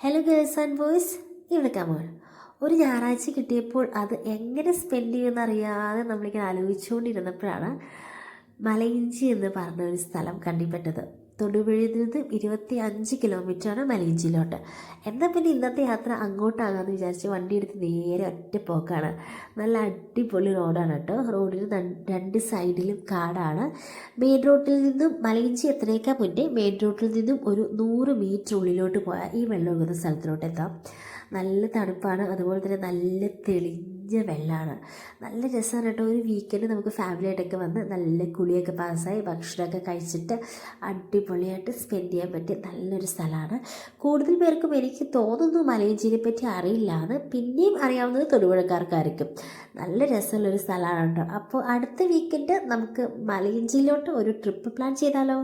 Hello girls and boys, ഇവിടെ come on. ഒരു ഞായറാഴ്ച കിട്ടിയപ്പോൾ അത് എങ്ങനെ സ്പെൻഡ് ചെയ്യുമെന്നറിയാതെ നമ്മളിങ്ങനെ ആലോചിച്ചുകൊണ്ടിരുന്നപ്പോഴാണ് മലയിഞ്ചി എന്ന് പറഞ്ഞ ഒരു സ്ഥലം കണ്ടിപ്പെട്ടത്. തൊടുപുഴയിൽ നിന്ന് 25 കിലോമീറ്ററാണ് മലയിഞ്ചിയിലോട്ട്. എന്നാൽ പിന്നെ ഇന്നത്തെ യാത്ര അങ്ങോട്ടാകാമെന്ന് വിചാരിച്ച് വണ്ടി എടുത്ത് നേരെ ഒറ്റ പോക്കാണ്. നല്ല അടിപൊളി റോഡാണ് കേട്ടോ. റോഡിന് രണ്ട് സൈഡിലും കാടാണ്. മെയിൻ റോഡിൽ നിന്നും മലയിഞ്ചി എത്രയൊക്കെ മുന്നേ മെയിൻ റോഡിൽ നിന്നും ഒരു 100 മീറ്റർ ഉള്ളിലോട്ട് പോയാൽ ഈ വെള്ളം ഒഴുകുന്ന സ്ഥലത്തിലോട്ട് എത്താം. നല്ല തണുപ്പാണ്, അതുപോലെ തന്നെ നല്ല തെളിഞ്ഞ വെള്ളമാണ്. നല്ല രസമാണ് കേട്ടോ. ഒരു വീക്കെൻഡ് നമുക്ക് ഫാമിലിയായിട്ടൊക്കെ വന്ന് നല്ല കുളിയൊക്കെ പാസ്സായി ഭക്ഷണമൊക്കെ കഴിച്ചിട്ട് അടിപൊളിയായിട്ട് സ്പെൻഡ് ചെയ്യാൻ പറ്റിയ നല്ലൊരു സ്ഥലമാണ്. കൂടുതൽ പേർക്കും എനിക്ക് തോന്നുന്നു മലയിഞ്ചിനെ പറ്റി അറിയില്ല എന്ന്. പിന്നെയും അറിയാവുന്നത് തൊടുപുഴക്കാർക്കായിരിക്കും. നല്ല രസമുള്ളൊരു സ്ഥലമാണ് കേട്ടോ. അപ്പോൾ അടുത്ത വീക്കെൻഡ് നമുക്ക് മലയിഞ്ചിയിലോട്ട് ഒരു ട്രിപ്പ് പ്ലാൻ ചെയ്താലോ?